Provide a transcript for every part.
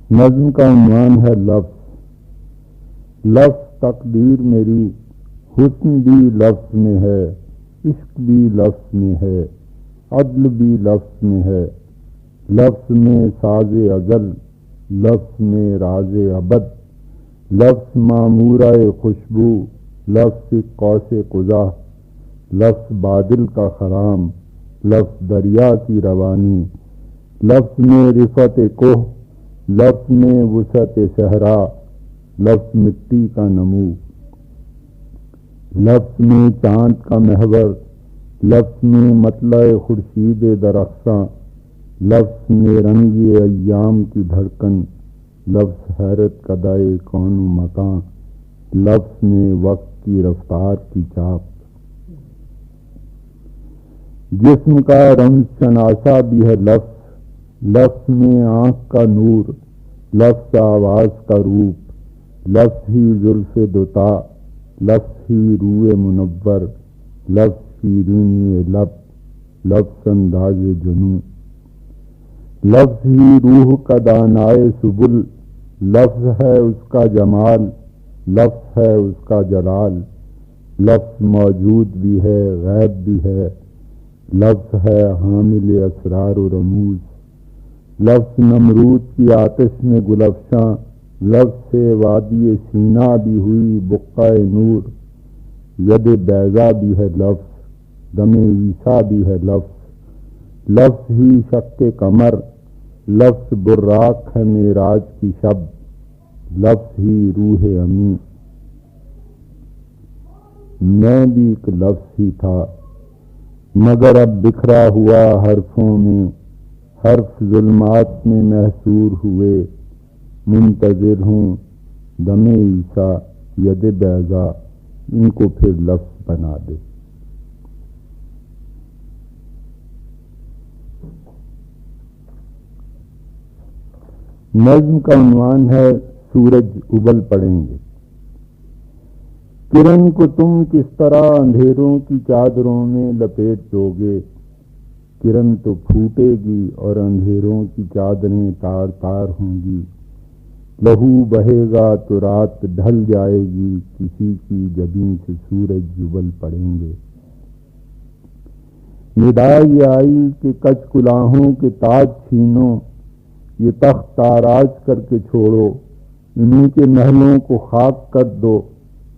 نظم کا عنوان ہے لفظ۔ لفظ تقدیر میری، حسن بھی لفظ میں ہے، عشق بھی لفظ میں ہے، عدل بھی لفظ میں ہے۔ لفظ میں ساز ازل، لفظ میں راز ابد، لفظ معمورہ خوشبو، لفظ قوس قزح، لفظ بادل کا خرام، لفظ دریا کی روانی، لفظ میں رفعت کوہ، لفظ میں وسعت صحرا، لفظ مٹی کا نمو، لفظ میں چاند کا محور، لفظ میں مطلع خورشید درخشاں، لفظ میں رنگ ایام کی دھڑکن، لفظ حیرت کدائے کون و مکان، لفظ میں وقت کی رفتار کی چاپ۔ جسم کا رمز شناسا بھی ہے لفظ، لفظ میں آنکھ کا نور، لفظ آواز کا روپ، لفظ ہی زلف دوتا، لفظ ہی روح منور، لفظ شیرینی لب، لفظ انداز جنوں، لفظ ہی روح کا دانائے سبل، لفظ ہے اس کا جمال، لفظ ہے اس کا جلال، لفظ موجود بھی ہے غیب بھی ہے، لفظ ہے حامل اسرار و رموز، لفظ نمرود کی آتش میں گلفشاں، لفظ سے وادی سینا بھی ہوئی بقعہ نور، ید بیضا بھی ہے لفظ، دم عیسیٰ بھی ہے لفظ، لفظ ہی شق قمر، لفظ براق ہے معراج کی شب، لفظ ہی روح امین۔ میں بھی ایک لفظ ہی تھا، مگر اب بکھرا ہوا حرفوں میں، حرف ظلمات میں محصور ہوئے، منتظر ہوں دم عیسیٰ ید بیضا ان کو پھر لفظ بنا دے۔ نظم کا عنوان ہے سورج ابل پڑیں گے۔ کرن کو تم کس طرح اندھیروں کی چادروں میں لپیٹ دو گے، کرن تو پھوٹے گی اور اندھیروں کی چادریں تار تار ہوں گی، لہو بہے گا تو رات ڈھل جائے گی، کسی کی جبیں سے سورج ابل پڑیں گے۔ ندا یہ آئی کہ کچ کلاہوں کے تاج چھینو، یہ تخت تاراج کر کے چھوڑو، انہیں کے محلوں کو خاک کر دو،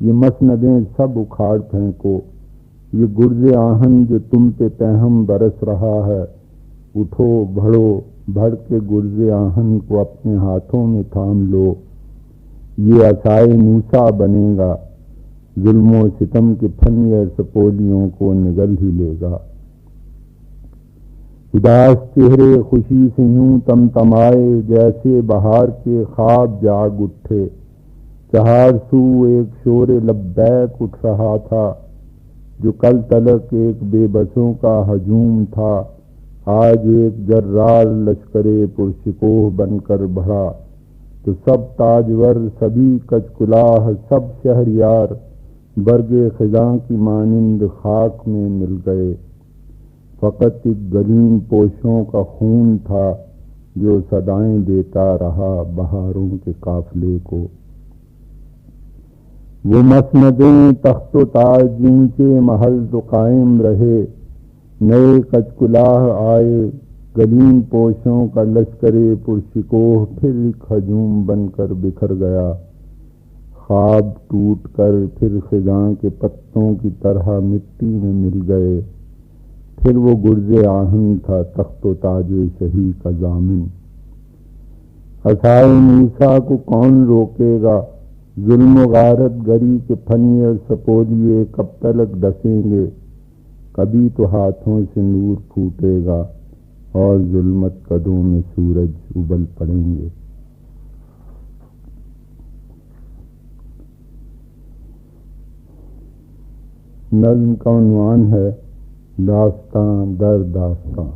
یہ مسندیں سب اکھاڑ پھینکو، یہ گرز آہن جو تم پہ تہم برس رہا ہے، اٹھو بڑھو، بڑھ کے گرز آہن کو اپنے ہاتھوں میں تھام لو، یہ عصائے موسیٰ بنے گا، ظلم و ستم کے پھن سپولیوں کو نگل ہی لے گا۔ اداس چہرے خوشی سے یوں تمتمائے، جیسے بہار کے خواب جاگ اٹھے، چہار سو ایک شور لبیک اٹھ رہا تھا، جو کل تلک ایک بے بسوں کا ہجوم تھا، آج ایک جرار لشکر پرشکوہ بن کر بڑھا، تو سب تاجور سبھی کچ کلاہ سب شہریار برگ خزاں کی مانند خاک میں مل گئے، فقط ایک گلیم پوشوں کا خون تھا جو صدائیں دیتا رہا بہاروں کے قافلے کو۔ وہ مسندیں تخت و تاج اونچے محل تو قائم رہے، نئے کچ کلاہ آئے، گلیم پوشوں کا لشکر پرشکوہ پھر ایک ہجوم بن کر بکھر گیا، خواب ٹوٹ کر پھر خزاں کے پتوں کی طرح مٹی میں مل گئے، پھر وہ گرز آہن تھا تخت و تاج شہی کا ضامن۔ عصائے موسیٰ کو کون روکے گا، ظلم و غارت گری کے پھنی اور سپولیے کب تلک ڈسیں گے، کبھی تو ہاتھوں سے نور پھوٹے گا اور ظلمت قدوں میں سورج ابل پڑیں گے۔ نظم کا عنوان ہے داستاں در داستاں۔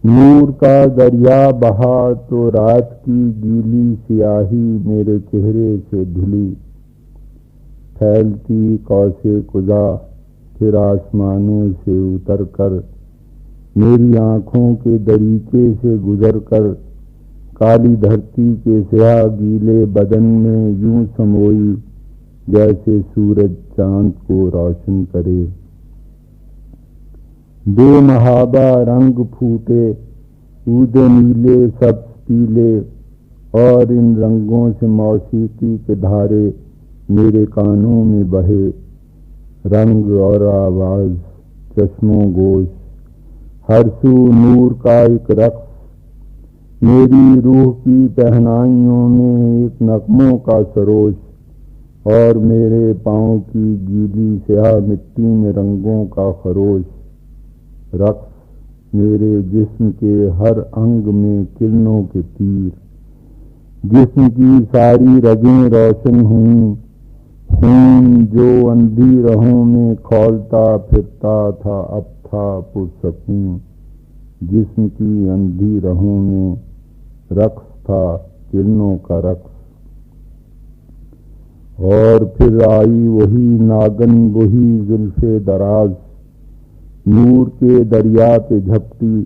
نور کا دریا بہا تو رات کی گیلی سیاہی میرے چہرے سے دھلی، پھیلتی قوس قزح پھر آسمانوں سے اتر کر، میری آنکھوں کے دریچے سے گزر کر کالی دھرتی کے سیاہ گیلے بدن میں یوں سموئی جیسے سورج چاند کو روشن کرے۔ بے محابہ رنگ پھوٹے، عود نیلے سبز پیلے، اور ان رنگوں سے موسیقی کے دھارے میرے کانوں میں بہے، رنگ اور آواز، چشم و گوش، ہر سو نور کا ایک رقص، میری روح کی تہنائیوں میں ایک نغموں کا سروش، اور میرے پاؤں کی گیلی سیاہ مٹی میں رنگوں کا خروش، رقص میرے جسم کے ہر انگ میں کرنوں کے تیر، جسم کی ساری رگیں روشن ہوئیں، خون جو اندھی راہوں میں کھولتا پھرتا تھا اب تھا پرسکون، جسم کی اندھی راہوں میں رقص تھا کرنوں کا رقص۔ اور پھر آئی وہی ناگن، وہی زلف دراز، نور کے دریا پہ جھپٹی،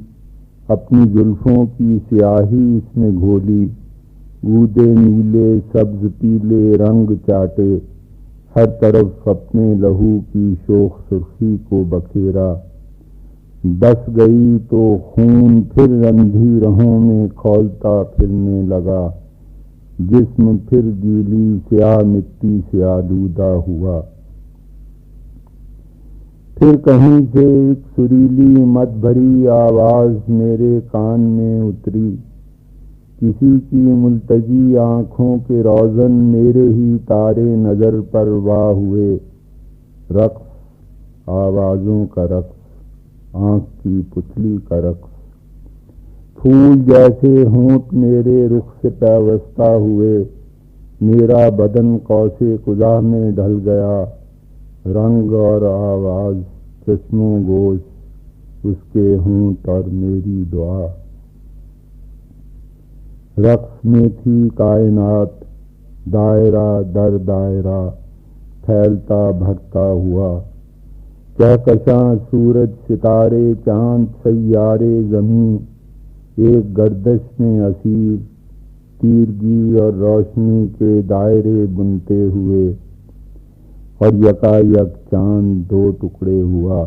اپنی زلفوں کی سیاہی اس نے گھولی، عود نیلے سبز پیلے رنگ چاٹے، ہر طرف اپنے لہو کی شوخ سرخی کو بکھیرا، بس گئی تو خون پھر اندھی راہوں میں کھولتا پھرنے لگا، جسم پھر گیلی سیاہ مٹی سے آلودہ ہوا۔ پھر کہیں سے ایک سریلی مد بھری آواز میرے کان میں اتری، کسی کی ملتجی آنکھوں کے روزن میرے ہی تارے نظر پر واہ ہوئے، رقص آوازوں کا رقص، آنکھ کی پتلی کا رقص، پھول جیسے ہونٹ میرے رخ سے پیوستہ ہوئے، میرا بدن قوس قزح میں ڈھل گیا، رنگ اور آواز، چشم و گوش، اس کے ہونٹ اور میری دعا، رقص میں تھی کائنات، دائرہ در دائرہ پھیلتا بڑھتا ہوا، کہکشاں سورج ستارے چاند سیارے زمین، ایک گردش میں اسیر، تیرگی اور روشنی کے دائرے بنتے ہوئے، اور یکا یک چاند دو ٹکڑے ہوا۔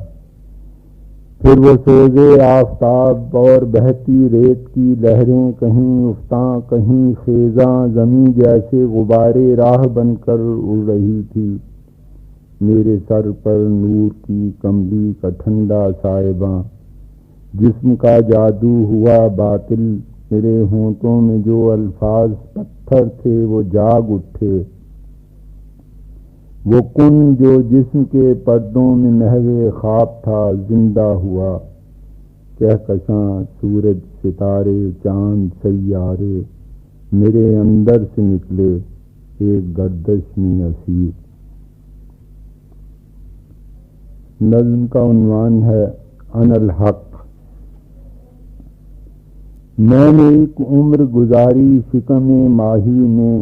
پھر وہ سوزے آفتاب اور بہتی ریت کی لہریں کہیں افتاں کہیں خیزاں زمیں جیسے غبارے راہ بن کر اڑ رہی تھی، میرے سر پر نور کی کملی کا ٹھنڈا سائباں، جسم کا جادو ہوا باطل، میرے ہونٹوں میں جو الفاظ پتھر تھے وہ جاگ اٹھے، وہ کن جو جسم کے پردوں میں محو خواب تھا زندہ ہوا، کہکشاں سورج ستارے چاند سیارے میرے اندر سے نکلے، ایک گردش میں اسیر۔ نظم کا عنوان ہے انا الحق۔ میں نے ایک عمر گزاری شکم ماہی میں،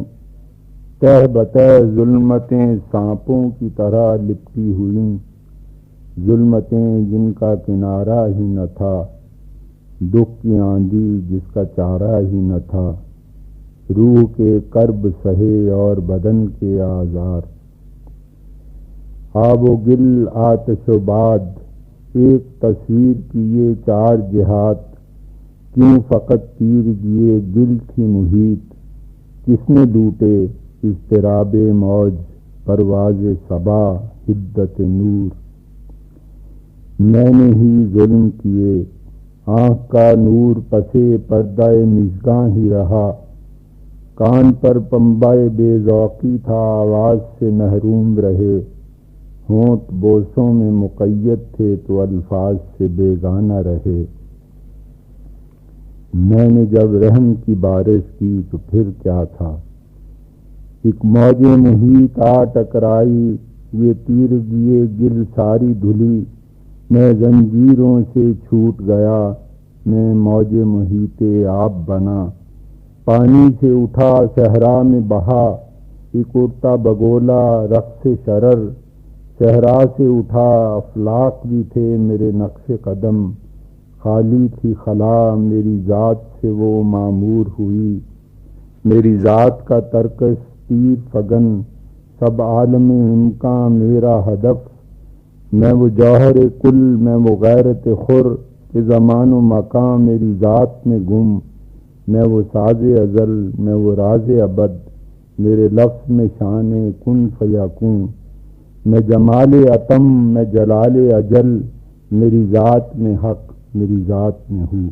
تہ بتہ ظلمتیں سانپوں کی طرح لپٹی ہوئیں، ظلمتیں جن کا کنارہ ہی نہ تھا، دکھ کی آندھی جس کا چارہ ہی نہ تھا، روح کے کرب سہے اور بدن کے آزار، آب و گل آتش و باد، ایک تصویر کی یہ چار جہات، کیوں فقط تیر گئے دل تھی محیط، کس نے لوٹے اضطراب موج پرواز صبا حدت نور، میں نے ہی ظلم کیے، آنکھ کا نور پسے پردہ مژگاں ہی رہا، کان پر پنبہ بے ذوقی تھا آواز سے محروم رہے، ہونٹ بوسوں میں مقید تھے تو الفاظ سے بیگانہ رہے، میں نے جب رحم کی بارش کی تو پھر کیا تھا، ایک موج محیط آ ٹکرائی، یہ تیرگی گل ساری دھلی، میں زنجیروں سے چھوٹ گیا، میں موج محیط آب بنا، پانی سے اٹھا صحرا میں بہا، ایک اڑتا بگولا رقص شرر، صحرا سے اٹھا افلاک بھی تھے میرے نقش قدم، خالی تھی خلا میری ذات سے وہ معمور ہوئی، میری ذات کا ترکش تیر فگن سب عالم امکان میرا ہدف، میں وہ جوہر کل میں وہ غیرت خور کہ زمان و مکان میری ذات میں گم، میں وہ ساز ازل میں وہ راز ابد میرے لفظ میں شان کن فیکون، میں جمال عتم میں جلال اجل میری ذات میں حق میری ذات میں ہوں۔